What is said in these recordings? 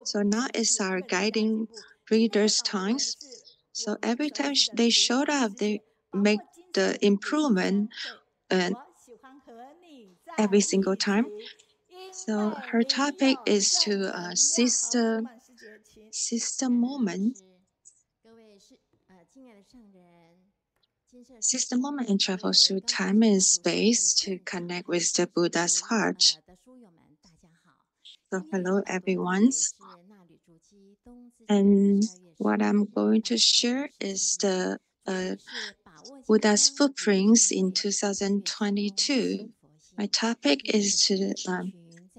So now is our guiding readers' times. So every time they showed up, they make the improvement every single time. So her topic is to seize the moment. Seize the moment and travel through time and space to connect with the Buddha's heart. So hello everyone. And what I'm going to share is the Buddha's footprints in 2022. My topic is to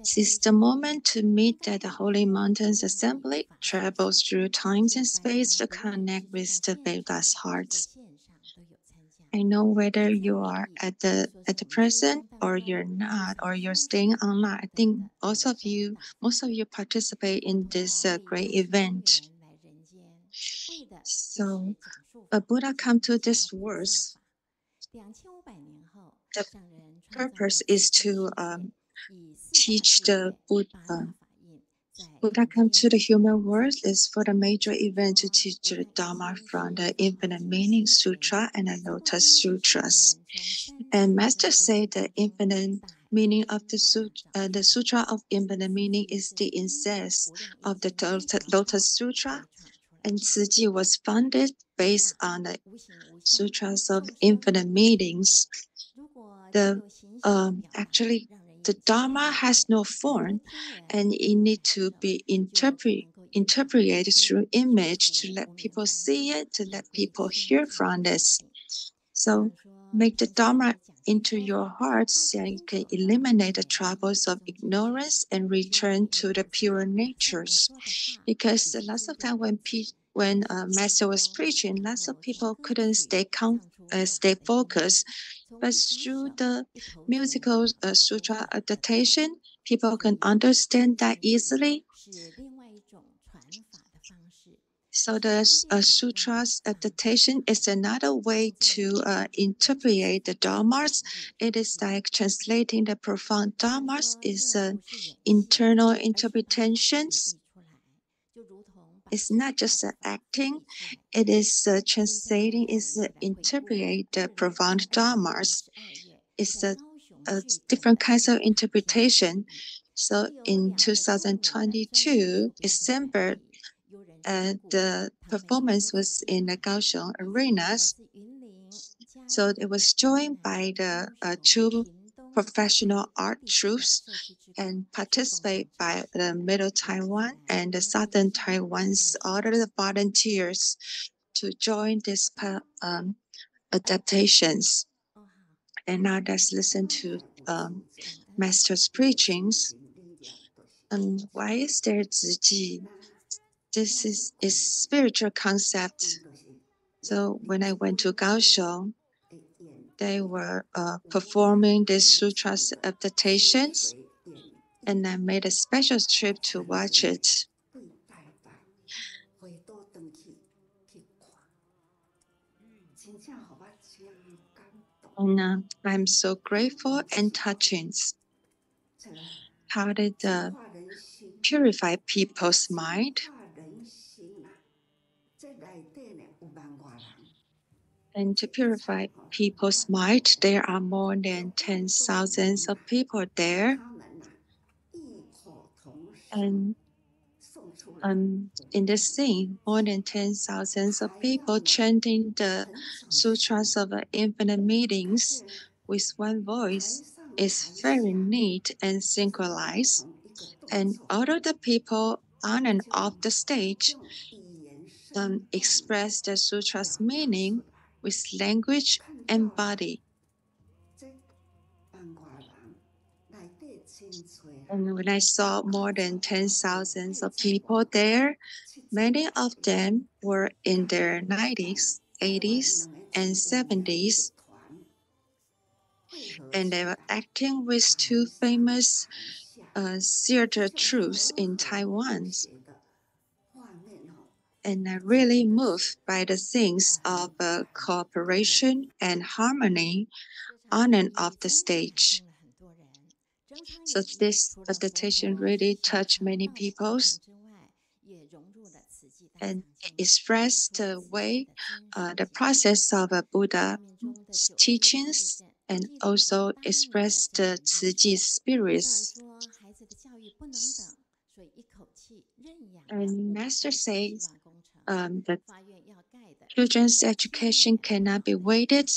seize the moment to meet at the Holy Mountains Assembly, travel through times and space to connect with the Buddha's hearts. I know whether you are at the present or you're not, or you're staying online. I think most of you participate in this great event. So, Buddha come to this world. The purpose is to teach the Buddha come to the human world is for the major event to teach the Dharma from the Infinite Meaning Sutra and the Lotus Sutras. And Master said the infinite meaning of the Sutra of Infinite Meaning is the essence of the Lotus Sutra, and Tzu was founded based on the Sutras of Infinite Meanings. Actually, the Dharma has no form, and it needs to be interpreted through image to let people see it, to let people hear from this. So make the Dharma into your heart so you can eliminate the troubles of ignorance and return to the pure natures. Because lots of time when Master was preaching, lots of people couldn't stay focused. But through the musical sutra adaptation, people can understand that easily. So the sutra's adaptation is another way to interpret the dharmas. It is like translating the profound dharmas is internal interpretations. It's not just acting, it is translating, is interpret the profound dharmas. It's a different kinds of interpretation. So in 2022, December, the performance was in the Kaohsiung arenas. So it was joined by the two professional art troupes and participated by the Middle Taiwan and the Southern Taiwan's other volunteers to join these adaptations. And now let's listen to Master's preachings. And why is there Tzu Ji? This is a spiritual concept. So when I went to Kaohsiung, they were performing these sutras adaptations, and I made a special trip to watch it. And I'm so grateful and touching. How did purify people's mind? And to purify people's mind, there are more than 10,000 of people there. And in this scene, more than 10,000 of people chanting the sutras of infinite meanings with one voice is very neat and synchronized. And all of the people on and off the stage express the sutra's meaning with language and body. And when I saw more than 10,000 of people there, many of them were in their 90s, 80s, and 70s. And they were acting with two famous theater troupes in Taiwan. And I'm really moved by the things of cooperation and harmony on and off the stage. So this adaptation really touched many people. and express the way, the process of a Buddha's teachings, and also express the Tzu Ji spirits. And Master says that children's education cannot be waited.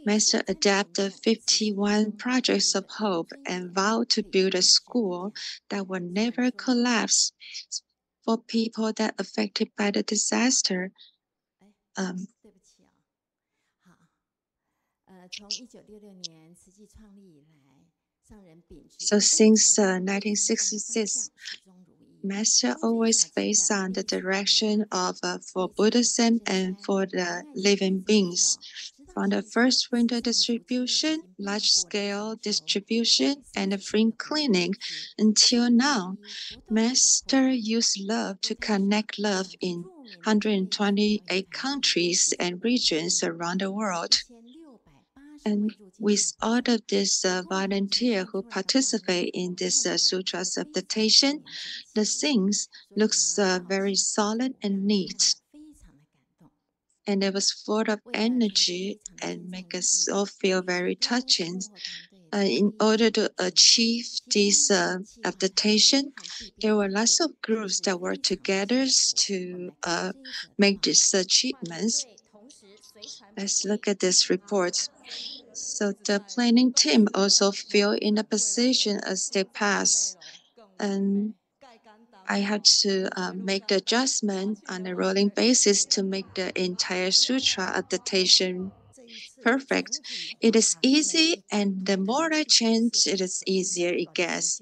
Master adapted 51 projects of hope and vowed to build a school that will never collapse for people that affected by the disaster. Um, so since 1966, Master always based on the direction of for Buddhism and for the living beings. From the first window distribution, large-scale distribution, and free cleaning until now, Master used love to connect love in 128 countries and regions around the world. And with all of these volunteers who participate in this sutra's adaptation, the things looks very solid and neat. And it was full of energy and make us all feel very touching. In order to achieve this adaptation, there were lots of groups that worked together to make these achievements. Let's look at this report. So the planning team also feel in a position as they pass, and I had to make the adjustment on a rolling basis to make the entire sutra adaptation perfect. It is easy, and the more I change, it is easier it gets.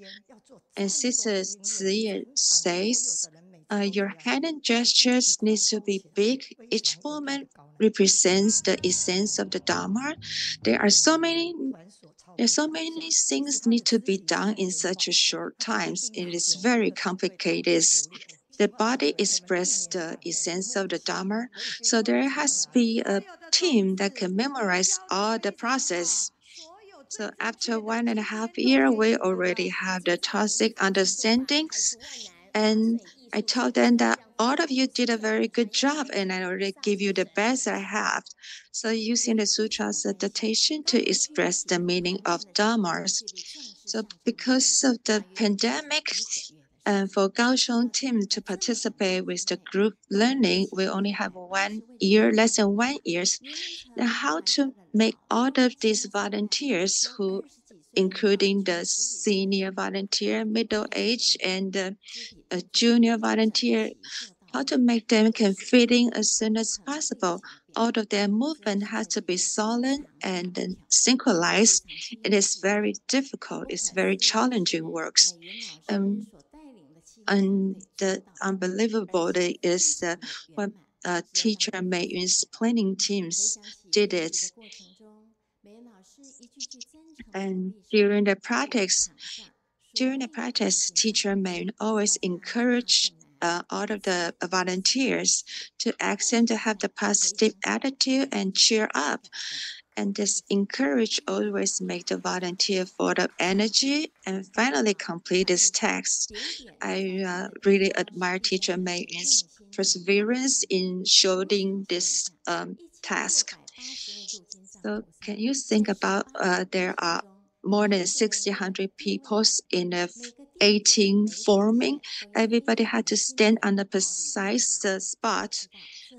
And Sister Ziya says, your hand and gestures need to be big. Each movement represents the essence of the Dharma. There are so many there's so many things need to be done in such a short time. It is very complicated. The body expresses the essence of the Dharma, so there has to be a team that can memorize all the process. So after 1.5 years, we already have the toxic understandings, and I told them that all of you did a very good job, and I already give you the best I have. So using the sutra's adaptation to express the meaning of dharmas. So because of the pandemic, and for Kaohsiung team to participate with the group learning, we only have 1 year, less than 1 year. Now, how to make all of these volunteers who, including the senior volunteer, middle age, and a junior volunteer, how to make them can fit in as soon as possible. All of their movement has to be solid and then synchronized. It is very difficult. It's very challenging works. And the unbelievable is when teacher Mei Yun's planning teams did it. And during the practice, teacher Mei always encourage all of the volunteers to ask them to have the positive attitude and cheer up. And this encourage always make the volunteer full of energy and finally complete this text. I really admire teacher Mei Yun's perseverance in showing this task. So can you think about there are more than 600 people in the 18 forming. Everybody had to stand on the precise spot.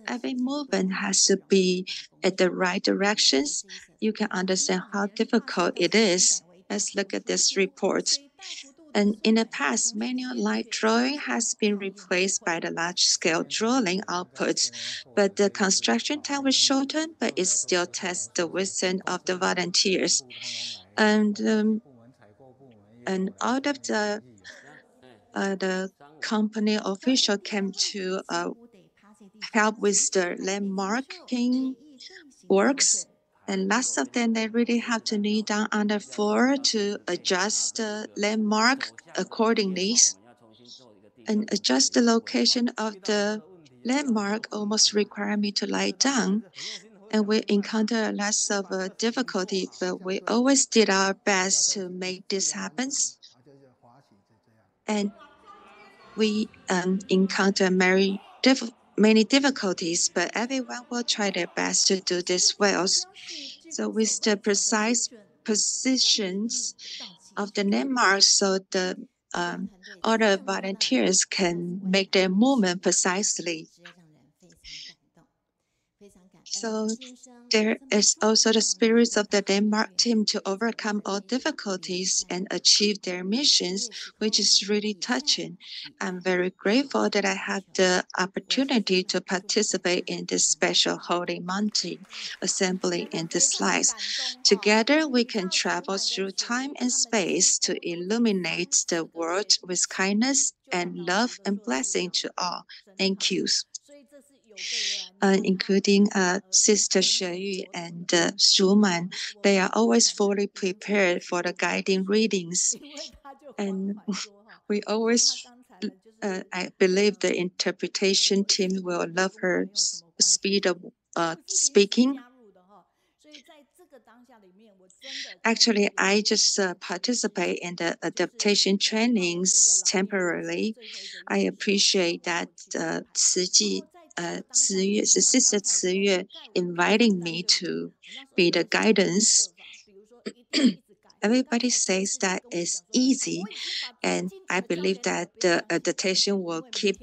Every movement has to be at the right directions. You can understand how difficult it is. Let's look at this report. And in the past, manual light drawing has been replaced by the large-scale drawing output, but the construction time was shortened, but it still tests the wisdom of the volunteers. And out of the company official came to help with the landmarking works. And lots of them, they really have to kneel down on the floor to adjust the landmark accordingly. And adjust the location of the landmark almost require me to lie down. And we encounter lots of difficulty, but we always did our best to make this happen. And we encounter many difficulties, but everyone will try their best to do this well. So with the precise positions of the landmarks, so the other volunteers can make their movement precisely. So there is also the spirit of the Denmark team to overcome all difficulties and achieve their missions, which is really touching. I'm very grateful that I had the opportunity to participate in this special Holy Mountain assembly in this slides. Together, we can travel through time and space to illuminate the world with kindness and love and blessing to all. Thank you. Including Sister Xue and Shuman. They are always fully prepared for the guiding readings. And we always, I believe the interpretation team will love her speed of speaking. Actually, I just participate in the adaptation trainings temporarily. I appreciate that Sister Ciyue inviting me to be the guidance. Everybody says that it's easy, and I believe that the adaptation will keep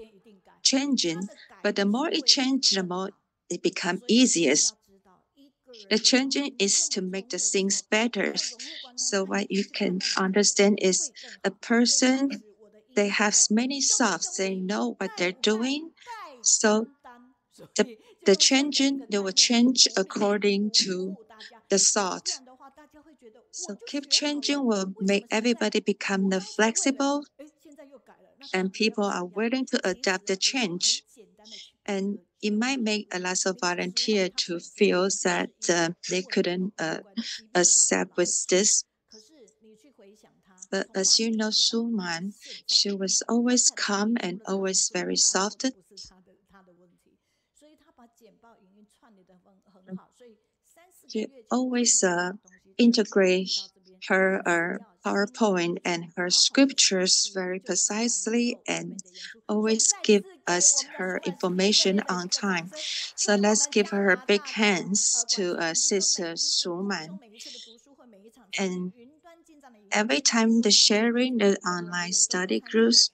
changing. But the more it changes, the more it becomes easiest. The changing is to make the things better. So what you can understand is a person, they have many thoughts, they know what they're doing. So the changing, they will change according to the thought. So keep changing will make everybody become flexible, and people are willing to adapt the change. And it might make a lot of volunteers to feel that they couldn't accept with this. But as you know, Shuman, she was always calm and always very soft. She always integrate her PowerPoint and her scriptures very precisely and always give us her information on time. So let's give her big hands to Sister Shuman. And every time the sharing the online study groups,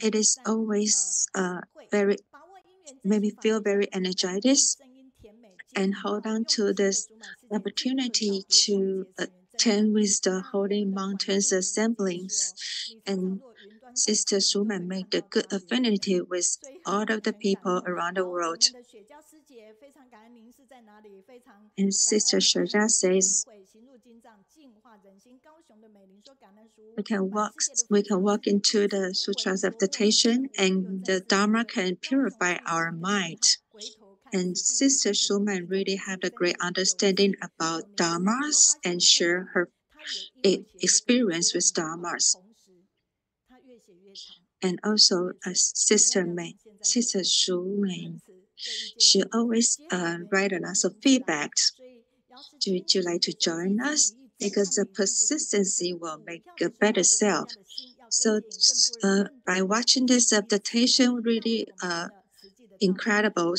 it is always very, made me feel very energized and hold on to this opportunity to attend with the Holy Mountains assemblies. And Sister Shuman made a good affinity with all of the people around the world. And Sister Shazia says, we can walk into the sutras of meditation, and the Dharma can purify our mind. And Sister Shuman really had a great understanding about Dharmas and share her experience with Dharmas. And also, Sister Shuman, she always write a lot of feedback. Would you like to join us? Because the persistency will make a better self. So by watching this meditation, really incredible.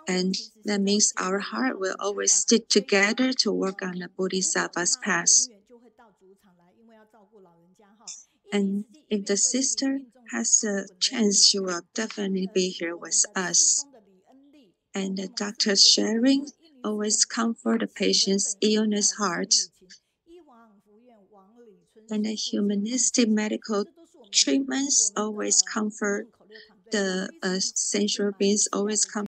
And that means our heart will always stick together to work on the Bodhisattva's path. And if the sister has a chance, she will definitely be here with us. And the doctor's sharing always comfort the patient's illness heart. And the humanistic medical treatments always comfort the sensual beings, always comfort